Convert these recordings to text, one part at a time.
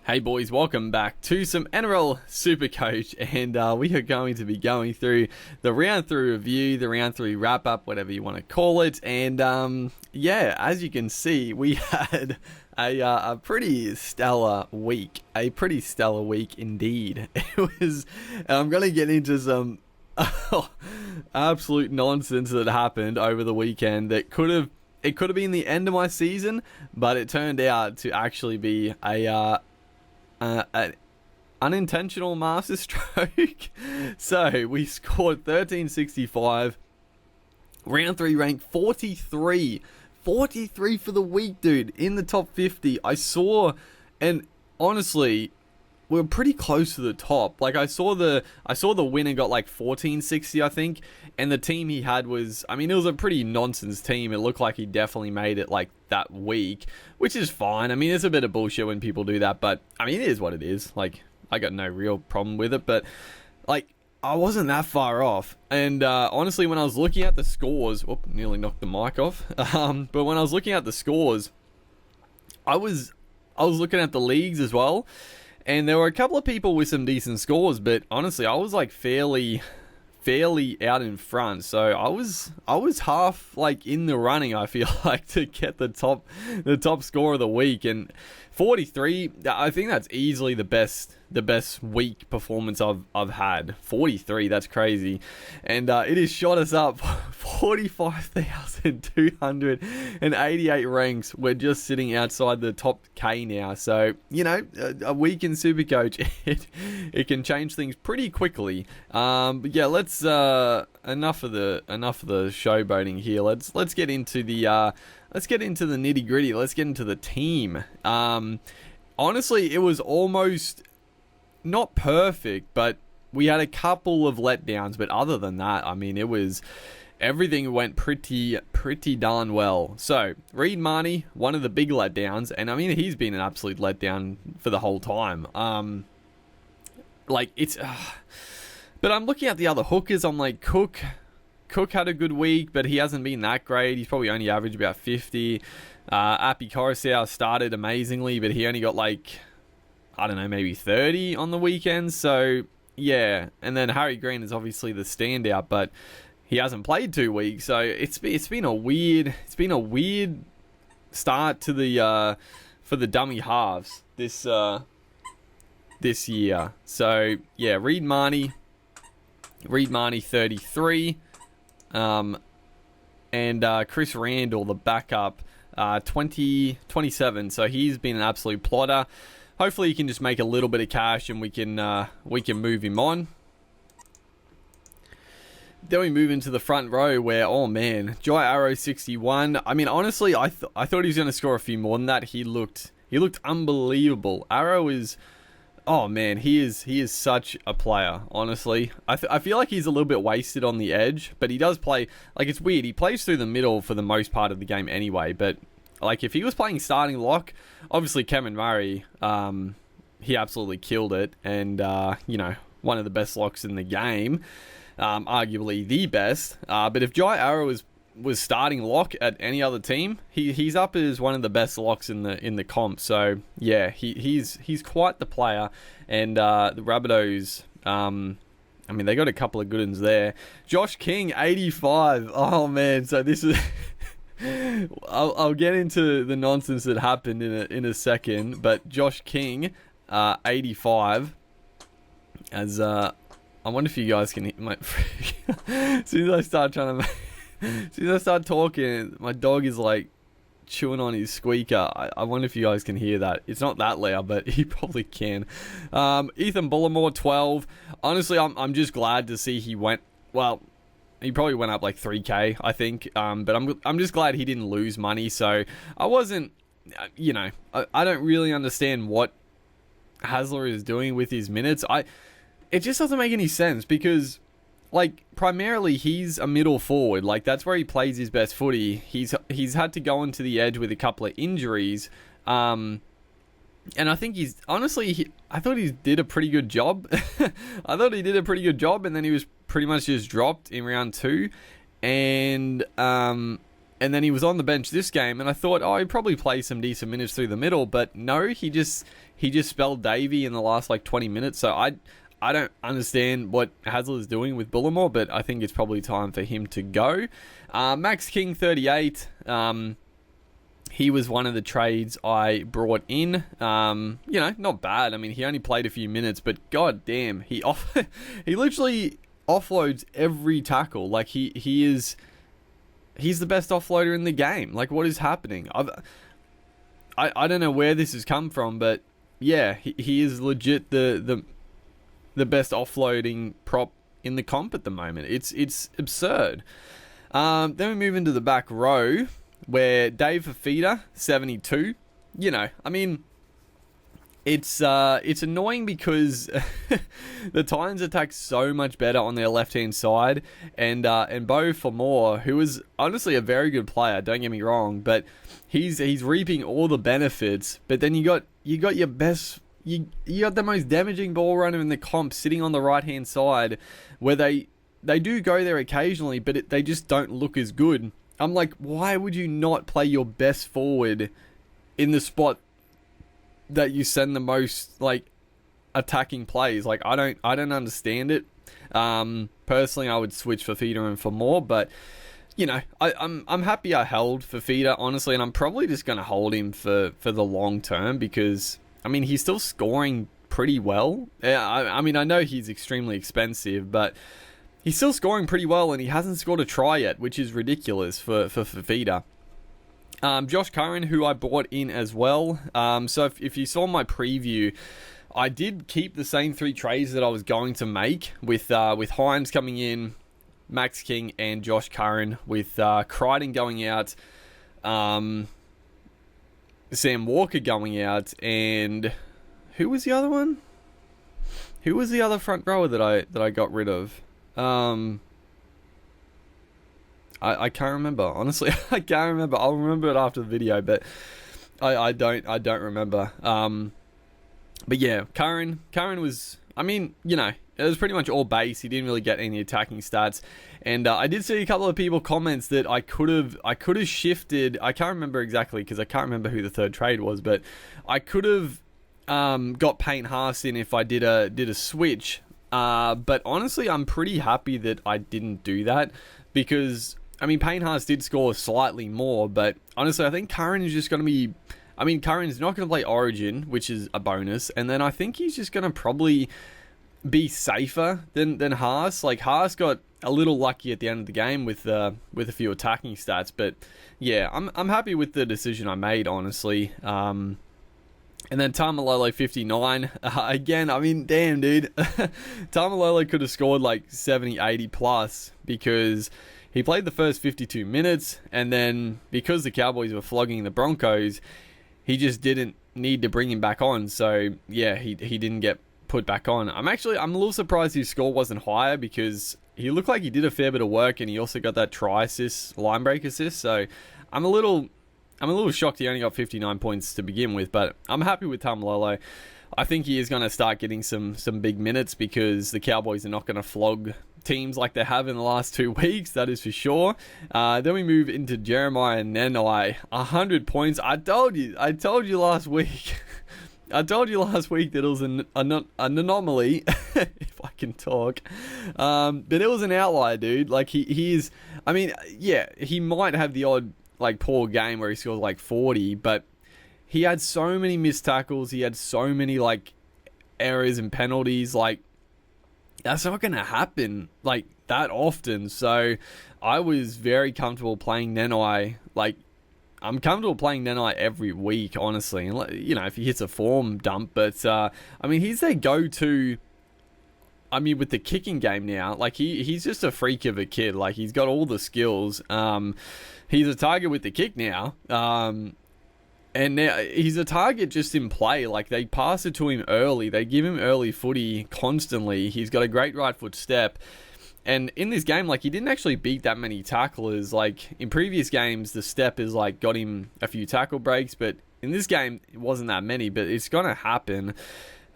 Hey boys, welcome back to some NRL Supercoach, and we are going to be going through the round 3 review, the round 3 wrap up, whatever you want to call it. And yeah, as you can see, we had a pretty stellar week, indeed. It was, and I'm going to get into some absolute nonsense that happened over the weekend that could have been the end of my season, but it turned out to actually be an unintentional masterstroke. So we scored 1365, round 3 ranked 43 for the week, dude, in the top 50. I saw, and honestly, we're pretty close to the top. Like, I saw the winner got like 1460, I think, and the team he had was, I mean, it was a pretty nonsense team. It looked like he definitely made it like that week, which is fine. I mean, it's a bit of bullshit when people do that, but I mean, it is what it is. Like, I got no real problem with it, but like, I wasn't that far off. And honestly, when I was looking at the scores, nearly knocked the mic off. But when I was looking at the scores, I was looking at the leagues as well. And there were a couple of people with some decent scores, but honestly, I was like fairly out in front. So I was half like in the running, I feel like, to get the top score of the week. And 43, I think that's easily the best week performance I've had. 43, that's crazy. And it has shot us up 45,288 ranks. We're just sitting outside the top K now. So, you know, a week in Supercoach, it can change things pretty quickly. But yeah, let's enough of the showboating here. Let's get into the nitty gritty. Let's get into the team. Honestly, it was almost not perfect, but we had a couple of letdowns. But other than that, I mean, everything went pretty darn well. So, Reed Marnie, one of the big letdowns, and I mean, he's been an absolute letdown for the whole time. But I'm looking at the other hookers. I'm like, Cook had a good week, but he hasn't been that great. He's probably only averaged about 50. Api Coruscant started amazingly, but he only got like, I don't know, maybe 30 on the weekend. So, yeah. And then Harry Green is obviously the standout, but he hasn't played 2 weeks. So it's been a weird start to the for the dummy halves this year. So, yeah, Reed Marnie 33. And Chris Randall, the backup, 27. So he's been an absolute plotter. Hopefully he can just make a little bit of cash and we can move him on. Then we move into the front row where, oh man, Jai Arrow 61. I mean, honestly, I thought he was going to score a few more than that. He looked unbelievable. Arrow is, oh man, he is such a player, honestly. I feel like he's a little bit wasted on the edge, but he does play, like, it's weird. He plays through the middle for the most part of the game anyway, but like, if he was playing starting lock, obviously Cameron Murray, he absolutely killed it, and you know, one of the best locks in the game, arguably the best. But if Jai Arrow was starting lock at any other team, he's up as one of the best locks in the comp. So yeah, he's quite the player. And the Rabbitohs, I mean, they got a couple of good ones there. Josh King 85. Oh man, so this is I'll get into the nonsense that happened in a second, but Josh King 85 as I wonder if you guys can hear my as soon as I start talking, my dog is like chewing on his squeaker. I wonder if you guys can hear that. It's not that loud, but you probably can. Ethan Bullimore 12. Honestly, I'm just glad to see he went, well, he probably went up like 3k, I think. But I'm just glad he didn't lose money. So I wasn't, you know, I don't really understand what Hasler is doing with his minutes. It just doesn't make any sense because, like, primarily he's a middle forward. Like, that's where he plays his best footy. He's had to go onto the edge with a couple of injuries. And I think I thought he did a pretty good job. And then he was pretty much just dropped in round 2. And And then he was on the bench this game, and I thought, oh, he'd probably play some decent minutes through the middle, but no, he just spelled Davey in the last like 20 minutes. So I don't understand what Hazlitt is doing with Bullimore, but I think it's probably time for him to go. Max King 38. He was one of the trades I brought in. Not bad. I mean, he only played a few minutes, but god damn, he literally offloads every tackle. Like he's the best offloader in the game. Like, what is happening? I don't know where this has come from, but yeah, he is legit the best offloading prop in the comp at the moment. It's absurd. Then we move into the back row, where Dave Fafita, 72. I mean, it's annoying because the Titans attack so much better on their left-hand side, and Beau Fermor, who is honestly a very good player, don't get me wrong, but he's reaping all the benefits. But then you got your best, you got the most damaging ball runner in the comp sitting on the right-hand side, where they do go there occasionally, but they just don't look as good. I'm like, why would you not play your best forward in the spot that you send the most like attacking plays? Like, I don't understand it. Personally, I would switch Fafita and Fermor, but I'm happy I held Fafita, honestly, and I'm probably just going to hold him for the long term, because I mean, he's still scoring pretty well. I mean, I know he's extremely expensive, but he's still scoring pretty well, and he hasn't scored a try yet, which is ridiculous for Fafita. Josh Curran, who I bought in as well. So if you saw my preview, I did keep the same three trades that I was going to make with Hines coming in, Max King, and Josh Curran, with Crichton going out, Sam Walker going out, and who was the other one? Who was the other front rower that I got rid of? I can't remember, honestly. I can't remember. I'll remember it after the video, but I don't remember. But yeah, Curran was, I mean, it was pretty much all base. He didn't really get any attacking stats, and I did see a couple of people comments that I could have shifted. I can't remember exactly, because I can't remember who the third trade was, but I could have got Payne Haas in if I did a switch. But honestly, I'm pretty happy that I didn't do that, because I mean, Payne Haas did score slightly more, but honestly, I think Curran is just going to be, I mean, Curran's not going to play Origin, which is a bonus, and then I think he's just going to probably be safer than Haas. Like, Haas got a little lucky at the end of the game with a few attacking stats, but yeah, I'm happy with the decision I made, honestly. And then Tamalolo 59, again, I mean, damn, dude. Tamalolo could have scored like 70, 80 plus, because he played the first 52 minutes, and then because the Cowboys were flogging the Broncos, he just didn't need to bring him back on. So yeah, he didn't get put back on. I'm a little surprised his score wasn't higher, because he looked like he did a fair bit of work, and he also got that try assist, line break assist. So I'm a little shocked he only got 59 points to begin with, but I'm happy with Tamalolo. I think he is going to start getting some big minutes, because the Cowboys are not going to flog teams like they have in the last 2 weeks, that is for sure. Then we move into Jeremiah Nenai, 100 points. I told you last week. I told you last week that it was an anomaly, if I can talk. But it was an outlier, dude. Like, he is, I mean, yeah, he might have the odd like poor game where he scores like 40, but he had so many missed tackles, he had so many like errors and penalties. Like, that's not going to happen like that often. So I was very comfortable playing Nenai. Like, I'm comfortable playing Nenai every week, honestly, and if he hits a form dump. But I mean, he's their go-to. I mean, with the kicking game now, like he's just a freak of a kid. Like, he's got all the skills. He's a target with the kick now. And now he's a target just in play. Like, they pass it to him early. They give him early footy constantly. He's got a great right foot step. And in this game, like, he didn't actually beat that many tacklers. Like, in previous games, the step is like got him a few tackle breaks. But in this game, it wasn't that many. But it's going to happen.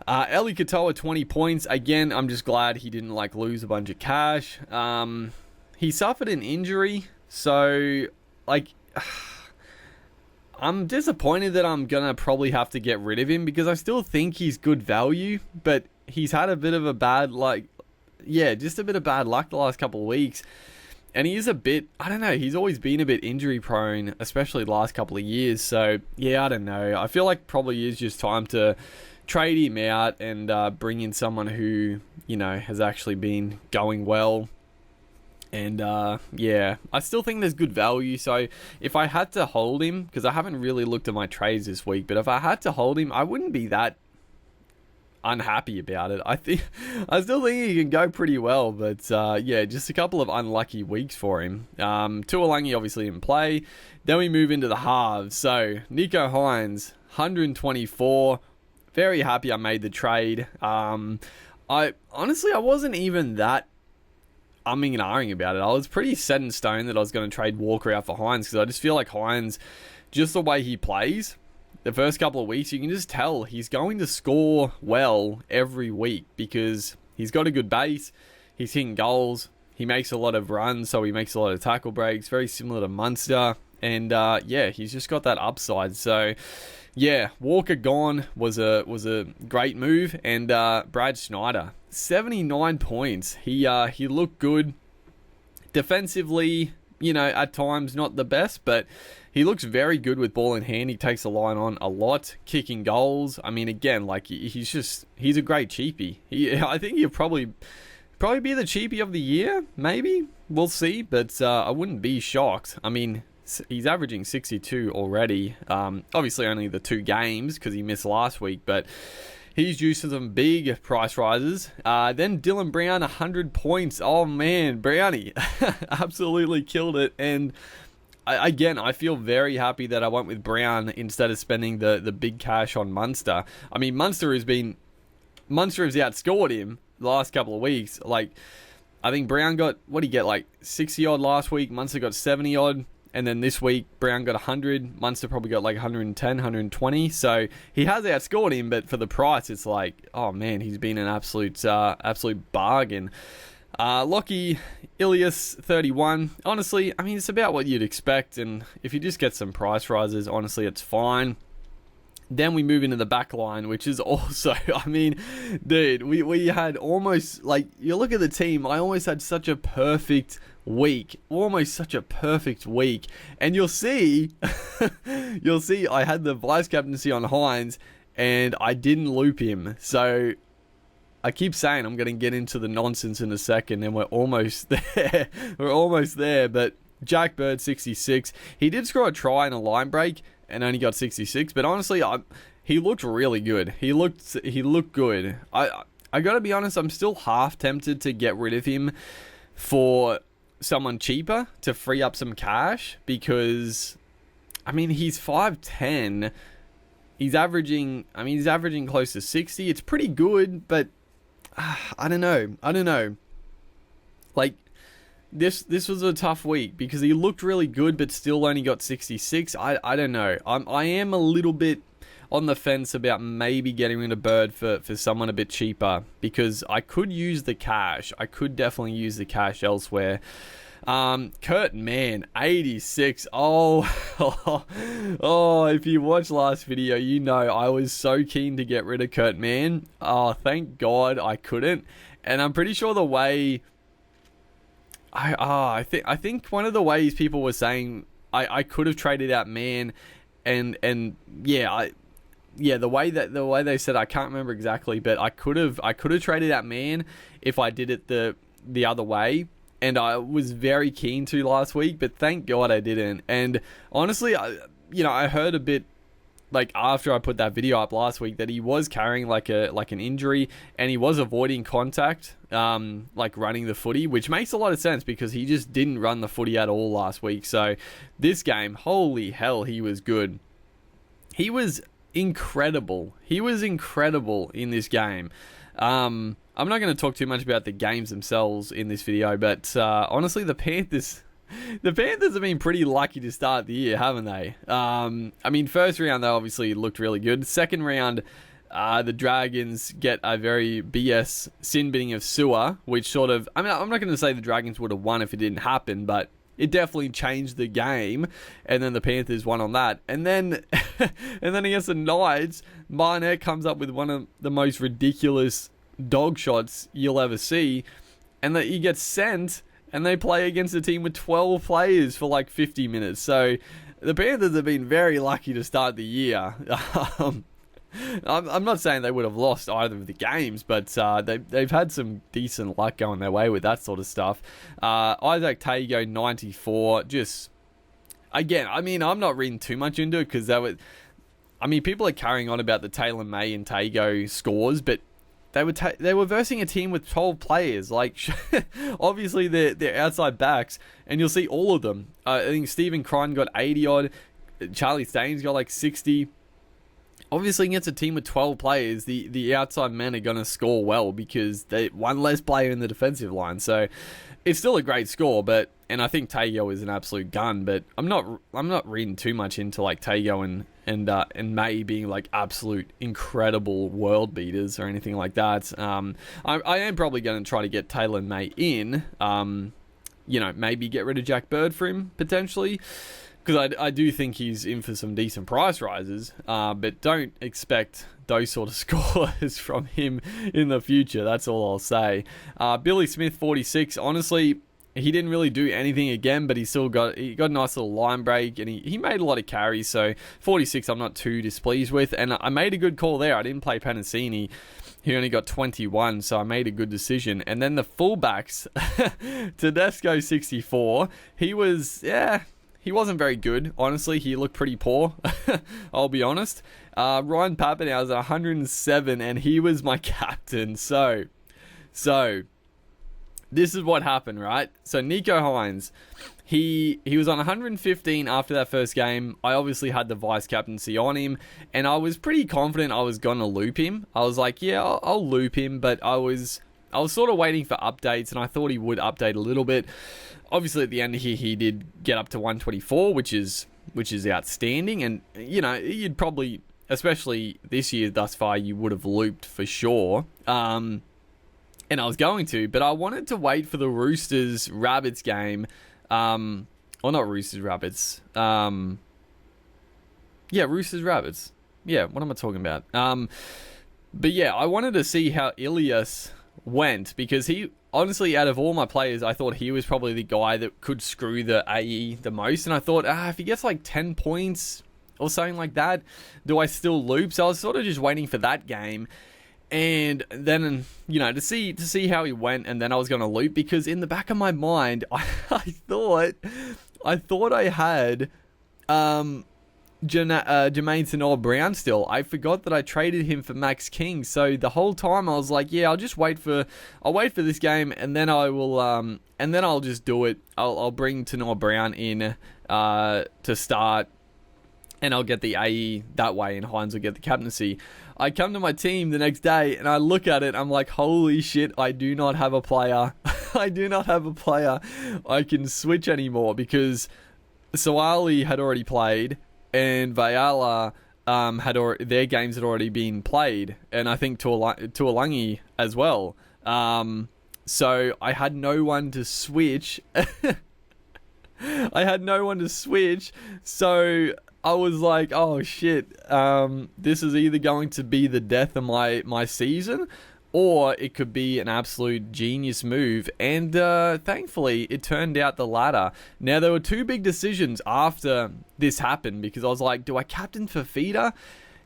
Eli Katoa, 20 points. Again, I'm just glad he didn't like lose a bunch of cash. He suffered an injury. So, like, I'm disappointed that I'm going to probably have to get rid of him because I still think he's good value, but he's had a bit of a bad, just a bit of bad luck the last couple of weeks. And he is a bit, I don't know, he's always been a bit injury prone, especially the last couple of years. So, yeah, I don't know. I feel like probably is just time to trade him out and bring in someone who, has actually been going well. And, I still think there's good value. So, if I had to hold him, because I haven't really looked at my trades this week, but if I had to hold him, I wouldn't be that unhappy about it. I still think he can go pretty well, but just a couple of unlucky weeks for him. Tuolangi obviously didn't play. Then we move into the halves. So Nico Hines, 124. Very happy I made the trade. I wasn't even that umming and ahhing about it. I was pretty set in stone that I was going to trade Walker out for Hines because I just feel like Hines, just the way he plays, the first couple of weeks, you can just tell he's going to score well every week because he's got a good base, he's hitting goals, he makes a lot of runs, so he makes a lot of tackle breaks, very similar to Munster, and he's just got that upside. So, Walker gone was a great move, and Brad Schneider, 79 points. He looked good defensively. At times not the best, but he looks very good with ball in hand. He takes the line on a lot, kicking goals. I mean, again, he's a great cheapie. I think he'll probably be the cheapie of the year, maybe. We'll see, but I wouldn't be shocked. I mean, he's averaging 62 already. Obviously only the 2 games because he missed last week, but he's due to some big price rises. Then Dylan Brown, 100 points. Oh, man, Brownie absolutely killed it. And I feel very happy that I went with Brown instead of spending the big cash on Munster. I mean, Munster has outscored him the last couple of weeks. I think Brown got, what did he get, 60-odd last week. Munster got 70-odd. And then this week, Brown got 100. Munster probably got 110, 120. So he has outscored him, but for the price, it's oh man, he's been an absolute bargain. Lockie, Ilias, 31. Honestly, I mean, it's about what you'd expect. And if you just get some price rises, honestly, it's fine. Then we move into the back line, which is also, I mean, dude, we had almost, you look at the team, I almost had such a perfect week, and you'll see I had the vice captaincy on Hines, and I didn't loop him, so I keep saying I'm going to get into the nonsense in a second, and we're almost there, but Jack Bird, 66, he did score a try in a line break, and only got 66, but honestly, he looked really good. He looked good. I gotta be honest, I'm still half tempted to get rid of him for someone cheaper to free up some cash because, I mean, he's 5'10". He's averaging close to 60. It's pretty good, but I don't know. This was a tough week because he looked really good but still only got 66. I don't know. I am a little bit on the fence about maybe getting rid of Bird for someone a bit cheaper because I could use the cash. I could definitely use the cash elsewhere. Kurt Mann, 86. Oh, if you watched last video, you know I was so keen to get rid of Kurt Mann. Oh, thank God I couldn't. And I'm pretty sure the way... I think one of the ways people were saying I could have traded out Mann and the way they said, I can't remember exactly, but I could have traded out Mann if I did it the other way, and I was very keen to last week, but thank God I didn't. And honestly, I heard a bit after I put that video up last week that he was carrying an injury and he was avoiding contact, running the footy, which makes a lot of sense because he just didn't run the footy at all last week. So this game, holy hell, he was good. He was incredible. In this game. I'm not going to talk too much about the games themselves in this video, but honestly, the Panthers have been pretty lucky to start the year, haven't they? I mean, first round, they obviously looked really good. Second round, the Dragons get a very BS sin binning of Sewer, which sort of... I mean, I'm not going to say the Dragons would have won if it didn't happen, but it definitely changed the game. And then the Panthers won on that. And then and then against the Knights, Barnett comes up with one of the most ridiculous dog shots you'll ever see, and that he gets sent, and they play against a team with 12 players for like 50 minutes. So the Panthers have been very lucky to start the year. I'm not saying they would have lost either of the games, but they've had some decent luck going their way with that sort of stuff. Isaac Tago, 94. Just, again, I mean, I'm not reading too much into it because people are carrying on about the Taylor May and Tago scores, but they were versing a team with 12 players. Like, obviously they're outside backs, and you'll see all of them. I think Stephen Crine got 80 odd. Charlie Staines got like 60. Obviously, against a team with 12 players, the outside men are going to score well because they one less player in the defensive line. So it's still a great score, and I think Tago is an absolute gun. But I'm not reading too much into like Tago and May being like absolute incredible world beaters or anything like that. I am probably going to try to get Taylor and May in. Maybe get rid of Jack Bird for him potentially. Because I do think he's in for some decent price rises, but don't expect those sort of scores from him in the future. That's all I'll say. Billy Smith, 46. Honestly, he didn't really do anything again, but he got a nice little line break, and he made a lot of carries. So 46, I'm not too displeased with, and I made a good call there. I didn't play Penasini. He only got 21, so I made a good decision. And then the fullbacks, Tedesco, 64. He wasn't very good, honestly. He looked pretty poor, I'll be honest. Ryan Pappenhausen, 107, and he was my captain. So this is what happened, right? So Nico Hines, he was on 115 after that first game. I obviously had the vice captaincy on him, and I was pretty confident I was going to loop him. I was like, yeah, I'll loop him, but I was sort of waiting for updates, and I thought he would update a little bit. Obviously, at the end here, he did get up to 124, which is outstanding. And, you'd probably, especially this year thus far, you would have looped for sure. And I was going to, but I wanted to wait for the Roosters-Rabbits game. Or not Roosters-Rabbits. Roosters-Rabbits. Yeah, what am I talking about? But yeah, I wanted to see how Ilias went, because he... Honestly, out of all my players, I thought he was probably the guy that could screw the AE the most. And I thought, if he gets like 10 points or something like that, do I still loop? So I was sort of just waiting for that game. And then, to see how he went, and then I was going to loop, because in the back of my mind, I thought I had Jermaine Tanor-Brown still. I forgot that I traded him for Max King. So the whole time I was like, yeah, I'll wait for this game, and then I will and then I'll just do it. I'll bring Tanor-Brown in to start, and I'll get the AE that way, and Hines will get the captaincy. I come to my team the next day, and I look at it, I'm like, holy shit, I do not have a player. I do not have a player I can switch anymore, because Soali had already played, and Vayala their games had already been played, and I think Tuolangi as well. So I had no one to switch. So I was like, oh shit, this is either going to be the death of my season, or it could be an absolute genius move. And thankfully, it turned out the latter. Now, there were two big decisions after this happened, because I was like, do I captain Fafita?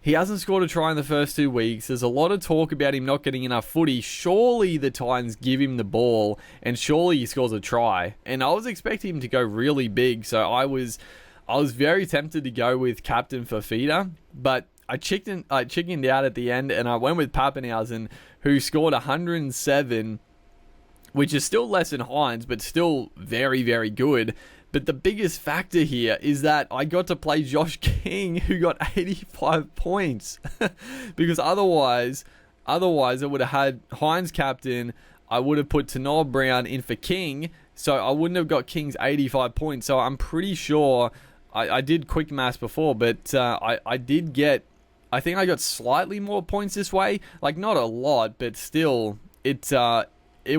He hasn't scored a try in the first 2 weeks. There's a lot of talk about him not getting enough footy. Surely the Titans give him the ball, and surely he scores a try. And I was expecting him to go really big, so I was very tempted to go with Captain Fafita, but I chickened out at the end, and I went with Pappenhausen, who scored 107, which is still less than Hines, but still very, very good. But the biggest factor here is that I got to play Josh King, who got 85 points. Because otherwise I would have had Hines captain, I would have put Tanor-Brown in for King, so I wouldn't have got King's 85 points. So I'm pretty sure, I did quick maths before, but I did get, I think I got slightly more points this way. Like, not a lot, but still, it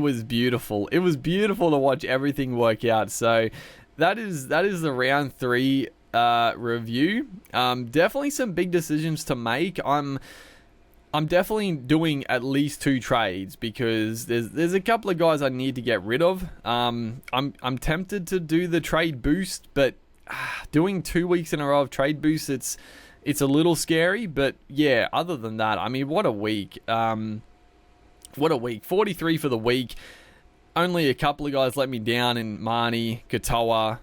was beautiful. It was beautiful to watch everything work out. So that is the round 3 review. Definitely some big decisions to make. I'm definitely doing at least 2 trades because there's a couple of guys I need to get rid of. I'm tempted to do the trade boost, but doing 2 weeks in a row of trade boosts, it's a little scary. But yeah, other than that, I mean, what a week. What a week. 43 for the week. Only a couple of guys let me down in Marnie, Katoa.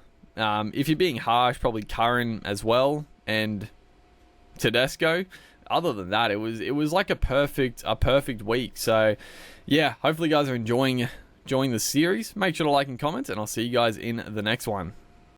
If you're being harsh, probably Curran as well, and Tedesco. Other than that, it was like a perfect week. So yeah, hopefully you guys are enjoying the series. Make sure to like and comment, and I'll see you guys in the next one.